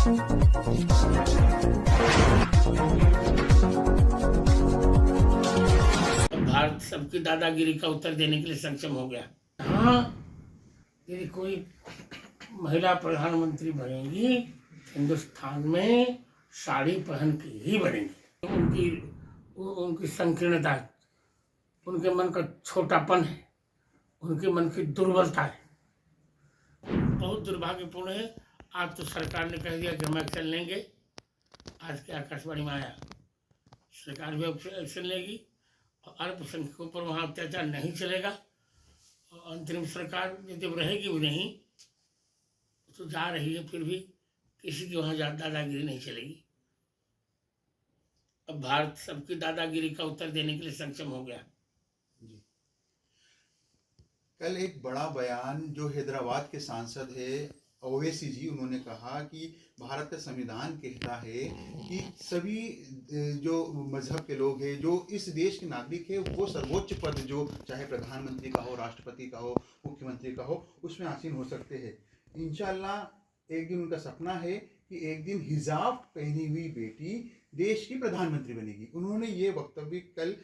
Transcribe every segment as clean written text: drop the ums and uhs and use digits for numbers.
भारत सबकी दादागिरी का उत्तर देने के लिए सक्षम हो गया। हाँ, यदि कोई महिला प्रधानमंत्री बनेगी, हिंदुस्तान में साड़ी पहन के ही बनेगी। उनकी संकीर्णता है, उनके मन का छोटापन है, उनके मन की दुर्बलता है, बहुत दुर्भाग्यपूर्ण है। आज तो सरकार ने कह दिया कि हम एक्शन लेंगे। आज के आकाशवाणी में आया, सरकार भी एक्शन लेगी और अल्पसंख्यकों पर वहाँ अत्याचार नहीं चलेगा। और अंतरिम सरकार जब रहेगी भी नहीं तो जा रही है, फिर भी किसी की वहाँ दादागिरी नहीं चलेगी। अब भारत सबकी दादागिरी का उत्तर देने के लिए सक्षम हो गया। जी। कल एक बड़ा बयान जो हैदराबाद के सांसद है ओवैसी जी, उन्होंने कहा कि भारत का संविधान कहता है कि सभी जो मजहब के लोग हैं, जो इस देश के नागरिक है, वो सर्वोच्च पद जो चाहे प्रधानमंत्री का हो, राष्ट्रपति का हो, मुख्यमंत्री का हो, उसमें आसीन हो सकते हैं। इंशाल्लाह एक दिन उनका सपना है कि एक दिन हिजाब पहनी हुई बेटी देश की प्रधानमंत्री बनेगी। उन्होंने ये वक्तव्य कल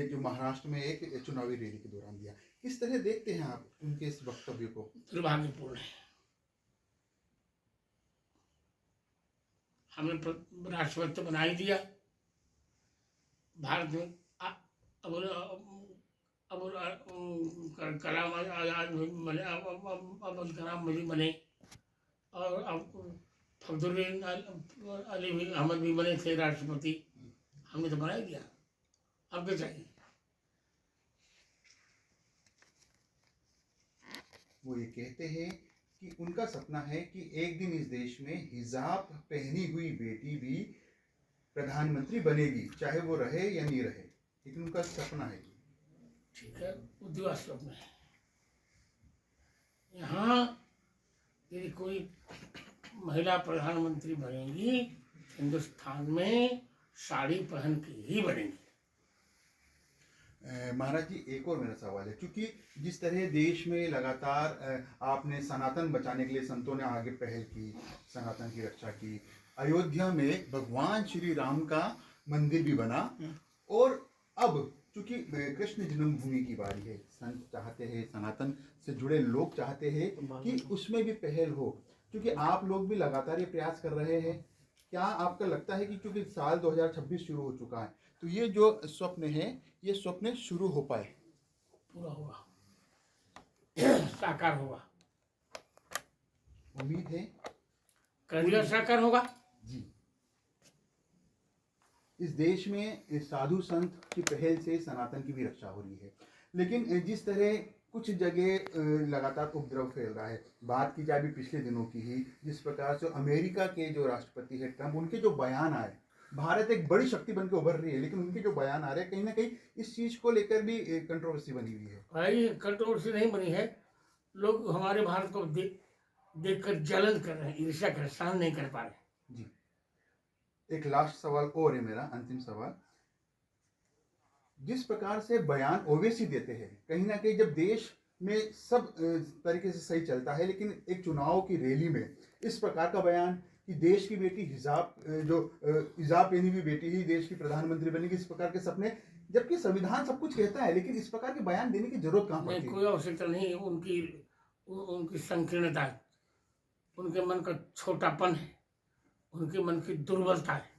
जो महाराष्ट्र में एक चुनावी रैली के दौरान दिया। किस तरह देखते हैं आप उनके इस वक्तव्य को? दुर्भाग्यपूर्ण है। हमने राष्ट्रपति तो बना ही दिया भारत में। अब कलाम आजाद बने, अब्दुल कलाम भी बने, और अब फखरुद्दीन अली भी अहमद भी बने थे राष्ट्रपति। हमने तो बना ही दिया, अब क्या चाहिए? वो ये कहते हैं कि उनका सपना है कि एक दिन इस देश में हिजाब पहनी हुई बेटी भी प्रधानमंत्री बनेगी, चाहे वो रहे या नहीं रहे, लेकिन उनका सपना है। ठीक है, उद्योग स्वप्न है। यहाँ यदि कोई महिला प्रधानमंत्री बनेगी, हिंदुस्तान में साड़ी पहन के ही बनेगी। महाराज जी, एक और मेरा सवाल है, क्योंकि जिस तरह देश में लगातार आपने सनातन बचाने के लिए संतों ने आगे पहल की, सनातन की रक्षा की, अयोध्या में भगवान श्री राम का मंदिर भी बना, और अब चूंकि कृष्ण जन्मभूमि की बारी है, संत चाहते हैं, सनातन से जुड़े लोग चाहते हैं कि उसमें भी पहल हो, क्योंकि आप लोग भी लगातार ये प्रयास कर रहे हैं। क्या आपका लगता है कि क्योंकि साल 2026 शुरू हो चुका है, तो ये जो स्वप्न है, ये स्वप्न शुरू हो पाए? पूरा होगा, साकार होगा, उम्मीद है कर साकार होगा जी। इस देश में साधु संत की पहल से सनातन की भी रक्षा हो रही है, लेकिन जिस तरह कुछ जगह लगातार उपद्रव फैल रहा है, बात की जाए भी पिछले दिनों की ही, जिस प्रकार से अमेरिका के जो राष्ट्रपति है ट्रंप, उनके जो बयान आए, भारत एक बड़ी शक्ति बनकर उभर रही है, लेकिन उनके जो बयान आ रहे हैं, कहीं ना कहीं इस चीज को लेकर भी कंट्रोवर्सी बनी हुई है। भाई, कंट्रोवर्सी नहीं बनी है, लोग हमारे भारत को देखकर जलन कर रहे हैं, ईर्ष्या कर, सहन नहीं कर पा रहे जी। एक लास्ट सवाल और है मेरा, अंतिम सवाल। जिस प्रकार से बयान ओवैसी देते हैं, कहीं ना कहीं जब देश में सब तरीके से सही चलता है, लेकिन एक चुनाव की रैली में इस प्रकार का बयान कि देश की बेटी हिजाब पहनी हुई बेटी ही देश की प्रधानमंत्री बनेगी, इस प्रकार के सपने, जबकि संविधान सब कुछ कहता है, लेकिन इस प्रकार के बयान देने की जरूरत कहाँ पड़ती है? कोई आवश्यकता नहीं। उनकी संकीर्णता है, उनके मन का छोटापन है, उनके मन की दुर्बलता है,